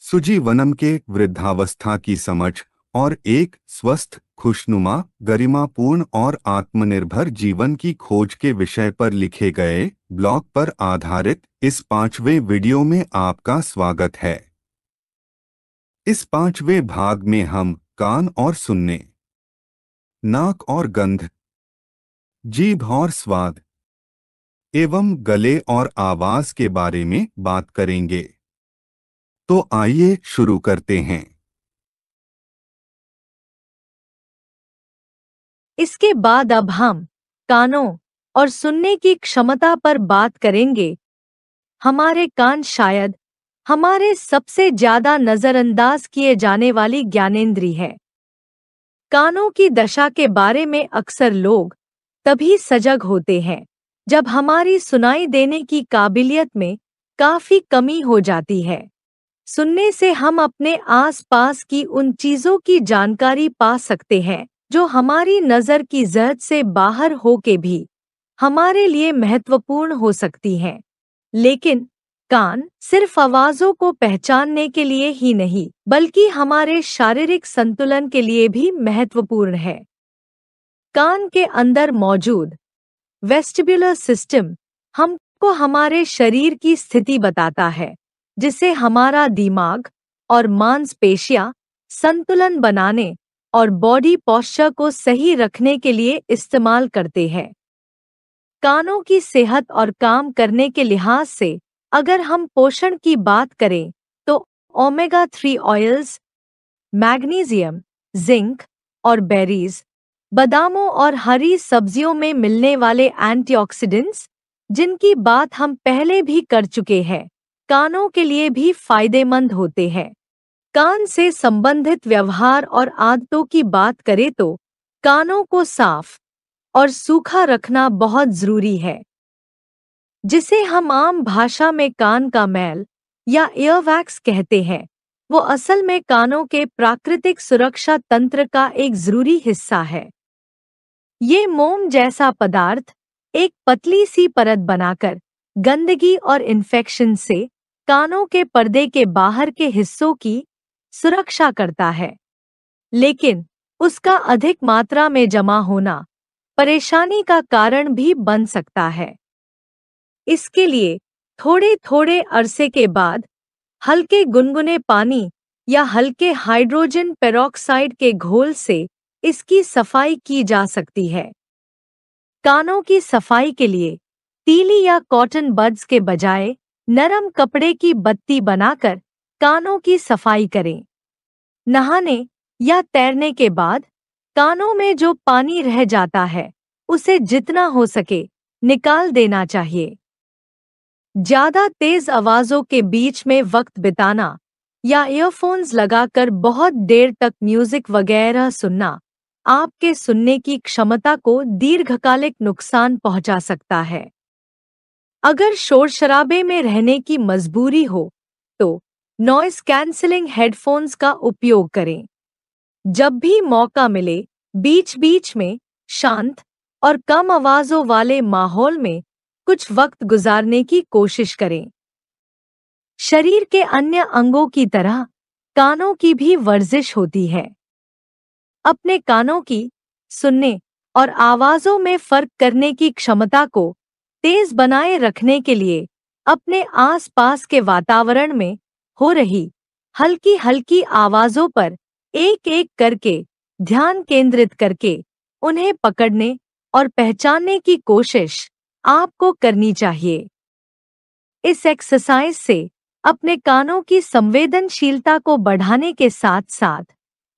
सुजीवनम के वृद्धावस्था की समझ और एक स्वस्थ, खुशनुमा, गरिमापूर्ण और आत्मनिर्भर जीवन की खोज के विषय पर लिखे गए ब्लॉग पर आधारित इस 5वें वीडियो में आपका स्वागत है। इस 5वें भाग में हम कान और सुनने, नाक और गंध, जीभ और स्वाद एवं गले और आवाज के बारे में बात करेंगे। तो आइए शुरू करते हैं। इसके बाद अब हम कानों और सुनने की क्षमता पर बात करेंगे। हमारे कान शायद हमारे सबसे ज्यादा नजरअंदाज किए जाने वाली ज्ञानेंद्री है। कानों की दशा के बारे में अक्सर लोग तभी सजग होते हैं जब हमारी सुनाई देने की काबिलियत में काफी कमी हो जाती है। सुनने से हम अपने आसपास की उन चीजों की जानकारी पा सकते हैं जो हमारी नजर की जद से बाहर हो के भी हमारे लिए महत्वपूर्ण हो सकती हैं। लेकिन कान सिर्फ आवाजों को पहचानने के लिए ही नहीं बल्कि हमारे शारीरिक संतुलन के लिए भी महत्वपूर्ण है। कान के अंदर मौजूद वेस्टिब्युलर सिस्टम हमको हमारे शरीर की स्थिति बताता है, जिसे हमारा दिमाग और मांसपेशियां संतुलन बनाने और बॉडी पोस्चर को सही रखने के लिए इस्तेमाल करते हैं। कानों की सेहत और काम करने के लिहाज से अगर हम पोषण की बात करें तो ओमेगा 3 ऑयल्स, मैग्नीशियम, जिंक और बेरीज, बादामों और हरी सब्जियों में मिलने वाले एंटीऑक्सीडेंट्स, जिनकी बात हम पहले भी कर चुके हैं, कानों के लिए भी फायदेमंद होते हैं। कान से संबंधित व्यवहार और आदतों की बात करें तो कानों को साफ और सूखा रखना बहुत जरूरी है, जिसे हम आम भाषा में कान का मैल या ईयरवैक्स कहते हैं। वो असल में कानों के प्राकृतिक सुरक्षा तंत्र का एक जरूरी हिस्सा है। ये मोम जैसा पदार्थ एक पतली सी परत बनाकर गंदगी और इन्फेक्शन से कानों के पर्दे के बाहर के हिस्सों की सुरक्षा करता है। लेकिन उसका अधिक मात्रा में जमा होना परेशानी का कारण भी बन सकता है। इसके लिए थोड़े थोड़े अरसे के बाद हल्के गुनगुने पानी या हल्के हाइड्रोजन पेरोक्साइड के घोल से इसकी सफाई की जा सकती है। कानों की सफाई के लिए तीली या कॉटन बड्स के बजाय नरम कपड़े की बत्ती बनाकर कानों की सफाई करें। नहाने या तैरने के बाद कानों में जो पानी रह जाता है उसे जितना हो सके निकाल देना चाहिए। ज्यादा तेज आवाजों के बीच में वक्त बिताना या ईयरफोन्स लगाकर बहुत देर तक म्यूजिक वगैरह सुनना आपके सुनने की क्षमता को दीर्घकालिक नुकसान पहुंचा सकता है। अगर शोर शराबे में रहने की मजबूरी हो तो नॉइस कैंसलिंग हेडफोन्स का उपयोग करें। जब भी मौका मिले बीच बीच में शांत और कम आवाजों वाले माहौल में कुछ वक्त गुजारने की कोशिश करें। शरीर के अन्य अंगों की तरह कानों की भी वर्जिश होती है। अपने कानों की सुनने और आवाजों में फर्क करने की क्षमता को तेज बनाए रखने के लिए अपने आसपास के वातावरण में हो रही हल्की हल्की आवाजों पर एक एक करके ध्यान केंद्रित करके उन्हें पकड़ने और पहचानने की कोशिश आपको करनी चाहिए। इस एक्सरसाइज से अपने कानों की संवेदनशीलता को बढ़ाने के साथ साथ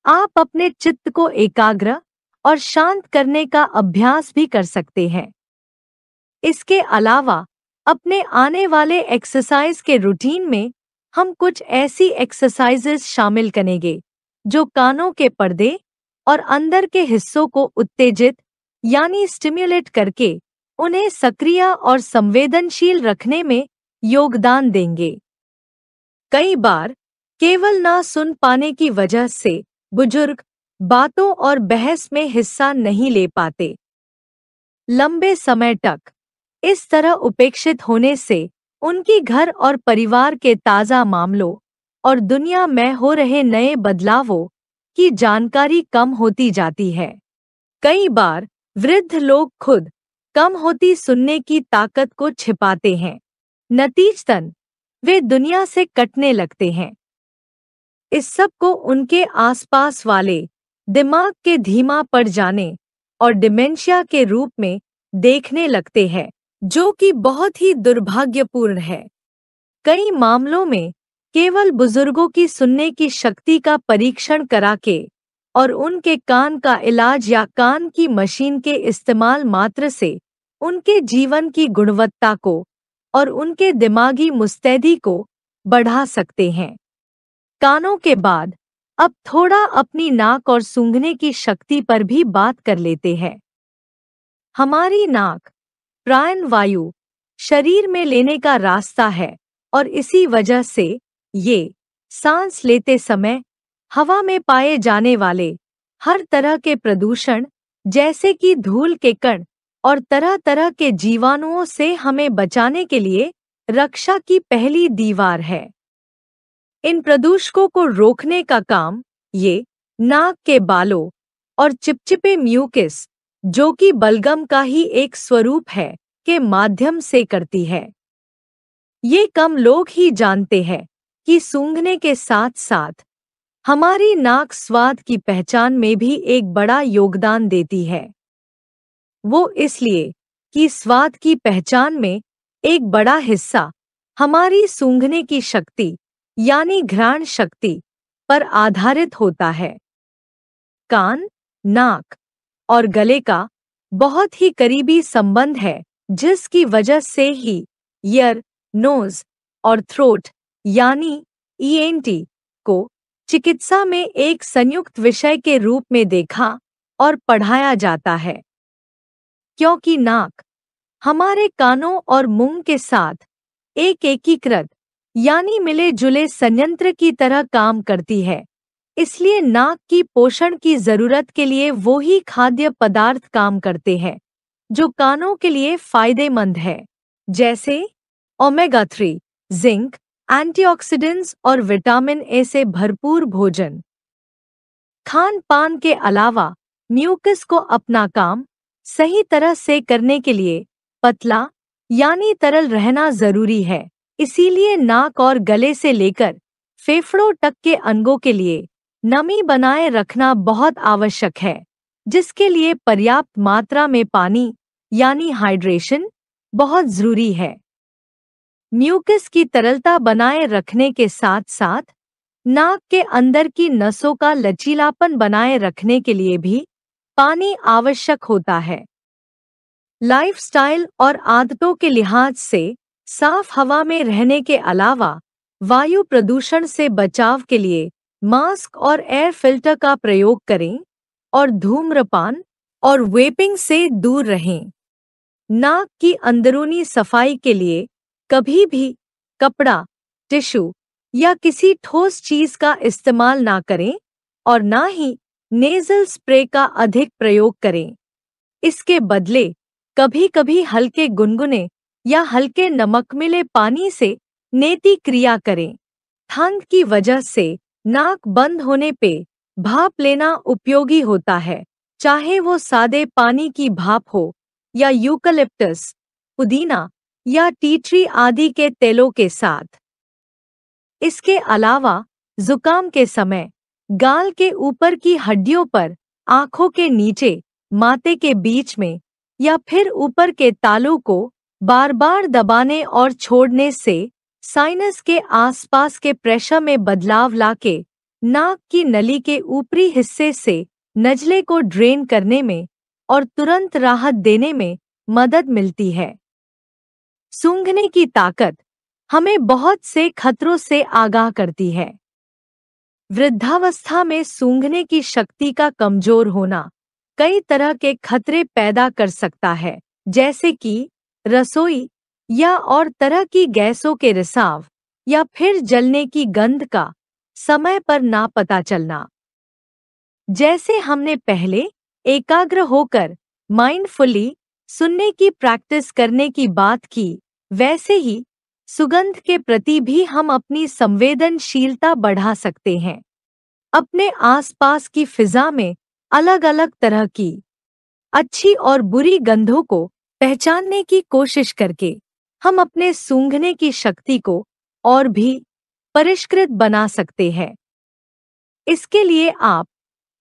आप अपने चित्त को एकाग्र और शांत करने का अभ्यास भी कर सकते हैं। इसके अलावा अपने आने वाले एक्सरसाइज के रूटीन में हम कुछ ऐसी एक्सरसाइजेस शामिल करेंगे जो कानों के पर्दे और अंदर के हिस्सों को उत्तेजित यानी स्टिम्युलेट करके उन्हें सक्रिय और संवेदनशील रखने में योगदान देंगे। कई बार केवल ना सुन पाने की वजह से बुजुर्ग बातों और बहस में हिस्सा नहीं ले पाते। लंबे समय तक इस तरह उपेक्षित होने से उनकी घर और परिवार के ताज़ा मामलों और दुनिया में हो रहे नए बदलावों की जानकारी कम होती जाती है। कई बार वृद्ध लोग खुद कम होती सुनने की ताकत को छिपाते हैं। नतीजतन वे दुनिया से कटने लगते हैं। इस सब को उनके आसपास वाले दिमाग के धीमा पड़ जाने और डिमेंशिया के रूप में देखने लगते हैं, जो कि बहुत ही दुर्भाग्यपूर्ण है। कई मामलों में केवल बुजुर्गों की सुनने की शक्ति का परीक्षण करा के और उनके कान का इलाज या कान की मशीन के इस्तेमाल मात्र से उनके जीवन की गुणवत्ता को और उनके दिमागी मुस्तैदी को बढ़ा सकते हैं। कानों के बाद अब थोड़ा अपनी नाक और सूंघने की शक्ति पर भी बात कर लेते हैं। हमारी नाक प्राण वायु शरीर में लेने का रास्ता है और इसी वजह से ये सांस लेते समय हवा में पाए जाने वाले हर तरह के प्रदूषण जैसे कि धूल के कण और तरह तरह के जीवाणुओं से हमें बचाने के लिए रक्षा की पहली दीवार है। इन प्रदूषकों को रोकने का काम ये नाक के बालों और चिपचिपे म्यूकस, जो कि बलगम का ही एक स्वरूप है, के माध्यम से करती है। ये कम लोग ही जानते हैं कि सूंघने के साथ साथ हमारी नाक स्वाद की पहचान में भी एक बड़ा योगदान देती है। वो इसलिए कि स्वाद की पहचान में एक बड़ा हिस्सा हमारी सूंघने की शक्ति यानी घ्राण शक्ति पर आधारित होता है। कान, नाक और गले का बहुत ही करीबी संबंध है, जिसकी वजह से ही ईयर, नोज और थ्रोट यानी ईएनटी को चिकित्सा में एक संयुक्त विषय के रूप में देखा और पढ़ाया जाता है। क्योंकि नाक हमारे कानों और मुंह के साथ एक एकीकृत यानी मिले जुले संयंत्र की तरह काम करती है, इसलिए नाक की पोषण की जरूरत के लिए वो ही खाद्य पदार्थ काम करते हैं जो कानों के लिए फायदेमंद है, जैसे ओमेगा 3, जिंक, एंटीऑक्सीडेंट्स और विटामिन ए से भरपूर भोजन। खान पान के अलावा म्यूकस को अपना काम सही तरह से करने के लिए पतला यानी तरल रहना जरूरी है। इसीलिए नाक और गले से लेकर फेफड़ों तक के अंगों के लिए नमी बनाए रखना बहुत आवश्यक है, जिसके लिए पर्याप्त मात्रा में पानी यानी हाइड्रेशन बहुत जरूरी है। म्यूकस की तरलता बनाए रखने के साथ साथ नाक के अंदर की नसों का लचीलापन बनाए रखने के लिए भी पानी आवश्यक होता है। लाइफस्टाइल और आदतों के लिहाज से साफ हवा में रहने के अलावा वायु प्रदूषण से बचाव के लिए मास्क और एयर फिल्टर का प्रयोग करें और धूम्रपान और वेपिंग से दूर रहें। नाक की अंदरूनी सफाई के लिए कभी भी कपड़ा, टिश्यू या किसी ठोस चीज का इस्तेमाल ना करें और ना ही नेजल स्प्रे का अधिक प्रयोग करें। इसके बदले कभी-कभी हल्के गुनगुने या हल्के नमक मिले पानी से नेति क्रिया करें। ठंड की वजह से नाक बंद होने पे भाप लेना उपयोगी होता है, चाहे वो सादे पानी की भाप हो या यूकलिप्टस, पुदीना या टी ट्री आदि के तेलों के साथ। इसके अलावा जुकाम के समय गाल के ऊपर की हड्डियों पर, आंखों के नीचे, माथे के बीच में या फिर ऊपर के तालू को बार बार दबाने और छोड़ने से साइनस के आसपास के प्रेशर में बदलाव लाके नाक की नली के ऊपरी हिस्से से नजले को ड्रेन करने में और तुरंत राहत देने में मदद मिलती है। सूंघने की ताकत हमें बहुत से खतरों से आगाह करती है। वृद्धावस्था में सूंघने की शक्ति का कमजोर होना कई तरह के खतरे पैदा कर सकता है, जैसे कि रसोई या और तरह की गैसों के रिसाव या फिर जलने की गंध का समय पर ना पता चलना। जैसे हमने पहले एकाग्र होकर माइंडफुली सुनने की प्रैक्टिस करने की बात की, वैसे ही सुगंध के प्रति भी हम अपनी संवेदनशीलता बढ़ा सकते हैं। अपने आसपास की फिजा में अलग अलग तरह की अच्छी और बुरी गंधों को पहचानने की कोशिश करके हम अपने सूंघने की शक्ति को और भी परिष्कृत बना सकते हैं। इसके लिए आप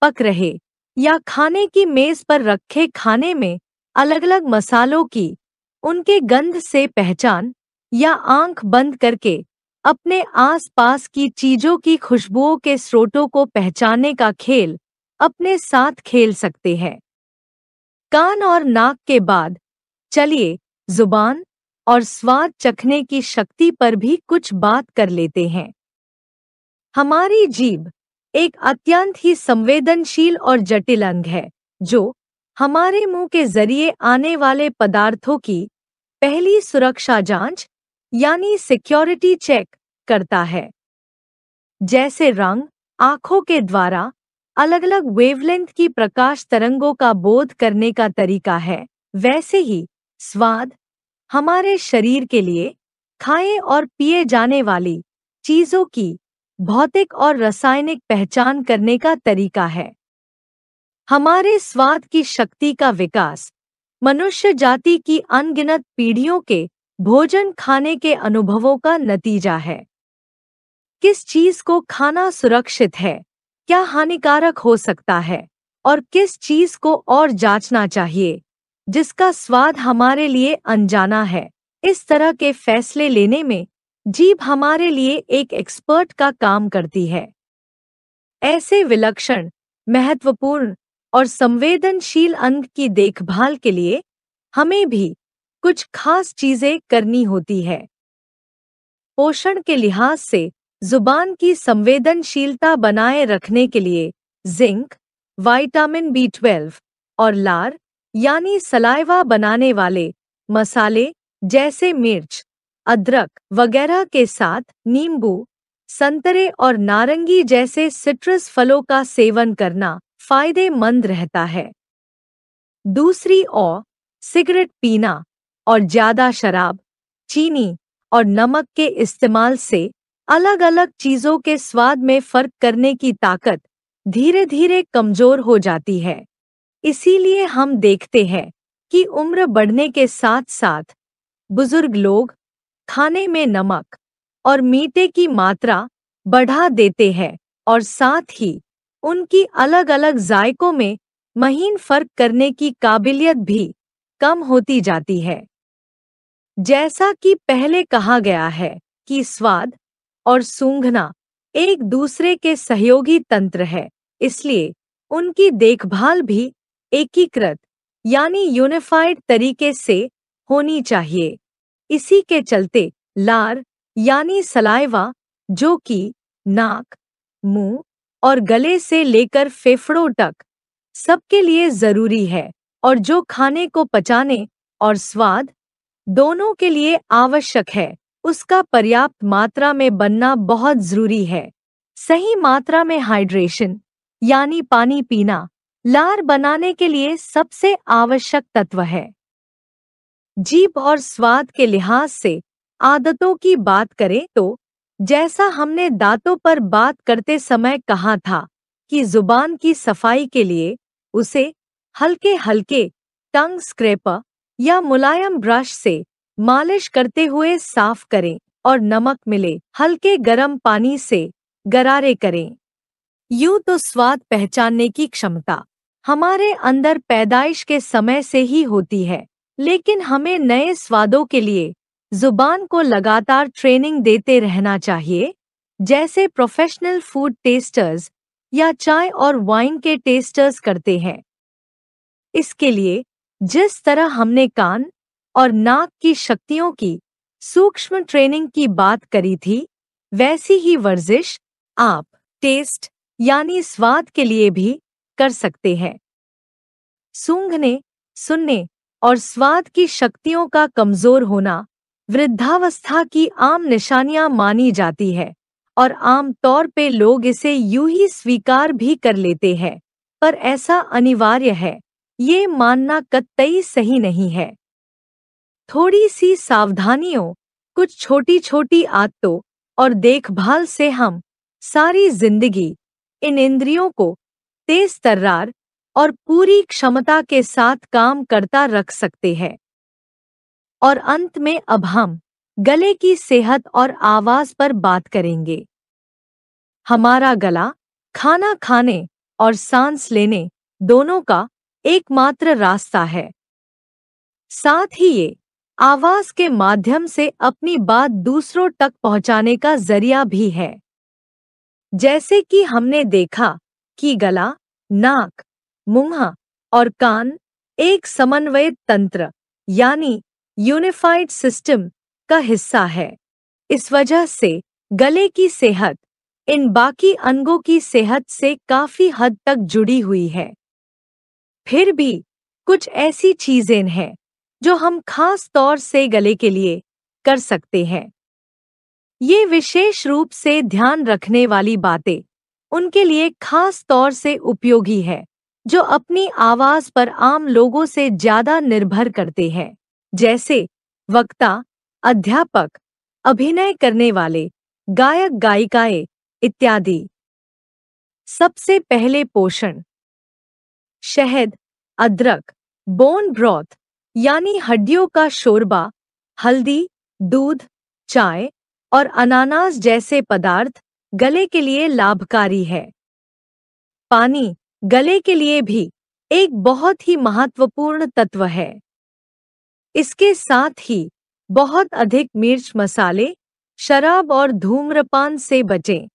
पक रहे या खाने की मेज पर रखे खाने में अलग अलग मसालों की उनके गंध से पहचान या आंख बंद करके अपने आसपास की चीजों की खुशबुओं के स्रोतों को पहचानने का खेल अपने साथ खेल सकते हैं। कान और नाक के बाद चलिए जुबान और स्वाद चखने की शक्ति पर भी कुछ बात कर लेते हैं। हमारी जीभ एक अत्यंत ही संवेदनशील और जटिल अंग है जो हमारे मुंह के जरिए आने वाले पदार्थों की पहली सुरक्षा जांच यानी सिक्योरिटी चेक करता है। जैसे रंग आंखों के द्वारा अलग अलग वेवलेंथ की प्रकाश तरंगों का बोध करने का तरीका है, वैसे ही स्वाद हमारे शरीर के लिए खाए और पिए जाने वाली चीजों की भौतिक और रासायनिक पहचान करने का तरीका है। हमारे स्वाद की शक्ति का विकास मनुष्य जाति की अनगिनत पीढ़ियों के भोजन खाने के अनुभवों का नतीजा है। किस चीज को खाना सुरक्षित है, क्या हानिकारक हो सकता है और किस चीज को और जांचना चाहिए जिसका स्वाद हमारे लिए अनजाना है, इस तरह के फैसले लेने में जीभ हमारे लिए एक एक्सपर्ट का काम करती है। ऐसे विलक्षण, महत्वपूर्ण और संवेदनशील अंग की देखभाल के लिए हमें भी कुछ खास चीजें करनी होती है। पोषण के लिहाज से जुबान की संवेदनशीलता बनाए रखने के लिए जिंक, विटामिन B12 और लार यानी सलाइवा बनाने वाले मसाले जैसे मिर्च, अदरक वगैरह के साथ नींबू, संतरे और नारंगी जैसे सिट्रस फलों का सेवन करना फायदेमंद रहता है। दूसरी ओर सिगरेट पीना और ज्यादा शराब, चीनी और नमक के इस्तेमाल से अलग अलग चीजों के स्वाद में फर्क करने की ताकत धीरे धीरे कमजोर हो जाती है। इसीलिए हम देखते हैं कि उम्र बढ़ने के साथ साथ बुजुर्ग लोग खाने में नमक और मीठे की मात्रा बढ़ा देते हैं और साथ ही उनकी अलग अलग जायकों में महीन फर्क करने की काबिलियत भी कम होती जाती है। जैसा कि पहले कहा गया है कि स्वाद और सूंघना एक दूसरे के सहयोगी तंत्र है, इसलिए उनकी देखभाल भी एकीकृत यानी यूनिफाइड तरीके से होनी चाहिए। इसी के चलते लार यानी सलाइवा, जो कि नाक, मुंह और गले से लेकर फेफड़ों तक सबके लिए जरूरी है और जो खाने को पचाने और स्वाद दोनों के लिए आवश्यक है, उसका पर्याप्त मात्रा में बनना बहुत जरूरी है। सही मात्रा में हाइड्रेशन यानी पानी पीना लार बनाने के लिए सबसे आवश्यक तत्व है। जीभ और स्वाद के लिहाज से आदतों की बात करें तो जैसा हमने दांतों पर बात करते समय कहा था कि जुबान की सफाई के लिए उसे हल्के हल्के टंग स्क्रैपर या मुलायम ब्रश से मालिश करते हुए साफ करें और नमक मिले हल्के गर्म पानी से गरारे करें। यूं तो स्वाद पहचानने की क्षमता हमारे अंदर पैदाइश के समय से ही होती है, लेकिन हमें नए स्वादों के लिए जुबान को लगातार ट्रेनिंग देते रहना चाहिए, जैसे प्रोफेशनल फूड टेस्टर्स या चाय और वाइन के टेस्टर्स करते हैं। इसके लिए जिस तरह हमने कान और नाक की शक्तियों की सूक्ष्म ट्रेनिंग की बात करी थी, वैसी ही वर्जिश आप टेस्ट यानी स्वाद के लिए भी कर सकते हैं। सूंघने, सुनने और स्वाद की शक्तियों का कमजोर होना वृद्धावस्था की आम निशानियां मानी जाती है और आम तौर पे लोग इसे यूं ही स्वीकार भी कर लेते हैं, पर ऐसा अनिवार्य है, ये मानना कतई सही नहीं है। थोड़ी सी सावधानियों कुछ छोटी छोटी आदतों और देखभाल से हम सारी जिंदगी इन इंद्रियों को तेज तर्रार और पूरी क्षमता के साथ काम करता रख सकते हैं। और अंत में अब हम गले की सेहत और आवाज पर बात करेंगे। हमारा गला खाना खाने और सांस लेने दोनों का एकमात्र रास्ता है। साथ ही ये आवाज के माध्यम से अपनी बात दूसरों तक पहुंचाने का जरिया भी है। जैसे कि हमने देखा कि गला, नाक, मुंह और कान एक समन्वयित तंत्र यानी यूनिफाइड सिस्टम का हिस्सा है। इस वजह से गले की सेहत इन बाकी अंगों की सेहत से काफी हद तक जुड़ी हुई है। फिर भी कुछ ऐसी चीजें हैं जो हम खास तौर से गले के लिए कर सकते हैं। ये विशेष रूप से ध्यान रखने वाली बातें उनके लिए खास तौर से उपयोगी है जो अपनी आवाज पर आम लोगों से ज्यादा निर्भर करते हैं, जैसे वक्ता, अध्यापक, अभिनय करने वाले, गायक गायिकाएं इत्यादि। सबसे पहले पोषण। शहद, अदरक, बोन ब्रॉथ यानी हड्डियों का शोरबा, हल्दी, दूध, चाय और अनानास जैसे पदार्थ गले के लिए लाभकारी है। पानी गले के लिए भी एक बहुत ही महत्वपूर्ण तत्व है। इसके साथ ही बहुत अधिक मिर्च, मसाले, शराब और धूम्रपान से बचें।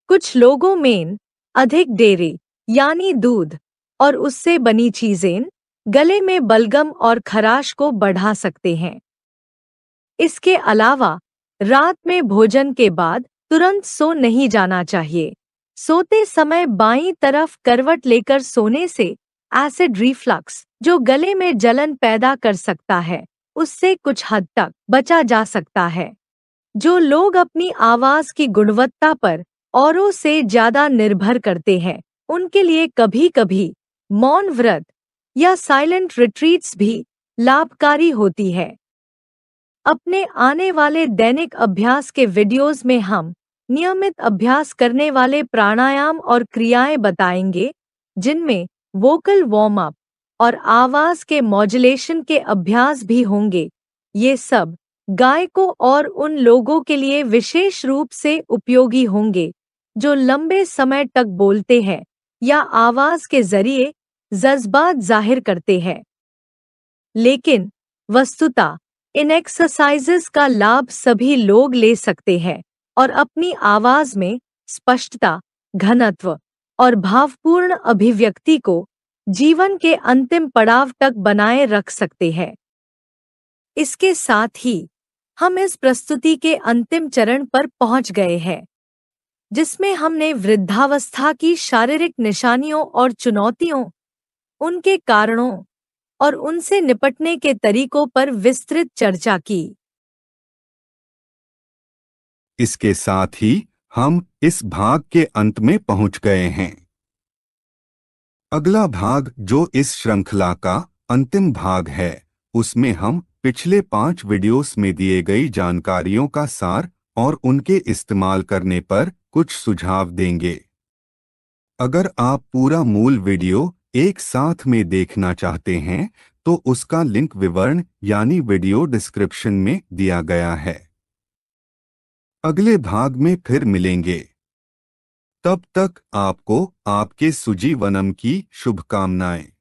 कुछ लोगों में अधिक डेयरी यानी दूध और उससे बनी चीजें गले में बलगम और खराश को बढ़ा सकते हैं। इसके अलावा रात में भोजन के बाद तुरंत सो नहीं जाना चाहिए। सोते समय बाईं तरफ करवट लेकर सोने से एसिड रिफ्लक्स, जो गले में जलन पैदा कर सकता है, उससे कुछ हद तक बचा जा सकता है। जो लोग अपनी आवाज की गुणवत्ता पर औरों से ज्यादा निर्भर करते हैं, उनके लिए कभी-कभी मौन व्रत या साइलेंट रिट्रीट्स भी लाभकारी होती है। अपने आने वाले दैनिक अभ्यास के वीडियोस में हम नियमित अभ्यास करने वाले प्राणायाम और क्रियाएं बताएंगे, जिनमें वोकल वार्म अप और आवाज के मॉड्यूलेशन के अभ्यास भी होंगे। ये सब गायकों और उन लोगों के लिए विशेष रूप से उपयोगी होंगे जो लंबे समय तक बोलते हैं या आवाज के जरिए जज्बात जाहिर करते हैं। लेकिन वस्तुतः इन एक्सरसाइजेस का लाभ सभी लोग ले सकते हैं और अपनी आवाज में स्पष्टता, घनत्व और भावपूर्ण अभिव्यक्ति को जीवन के अंतिम पड़ाव तक बनाए रख सकते हैं। इसके साथ ही हम इस प्रस्तुति के अंतिम चरण पर पहुंच गए हैं, जिसमें हमने वृद्धावस्था की शारीरिक निशानियों और चुनौतियों, उनके कारणों और उनसे निपटने के तरीकों पर विस्तृत चर्चा की। इसके साथ ही हम इस भाग के अंत में पहुंच गए हैं। अगला भाग, जो इस श्रृंखला का अंतिम भाग है, उसमें हम पिछले 5 वीडियोस में दिए गई जानकारियों का सार और उनके इस्तेमाल करने पर कुछ सुझाव देंगे। अगर आप पूरा मूल वीडियो एक साथ में देखना चाहते हैं तो उसका लिंक विवरण यानी वीडियो डिस्क्रिप्शन में दिया गया है। अगले भाग में फिर मिलेंगे। तब तक आपको आपके सुजीवनम की शुभकामनाएं।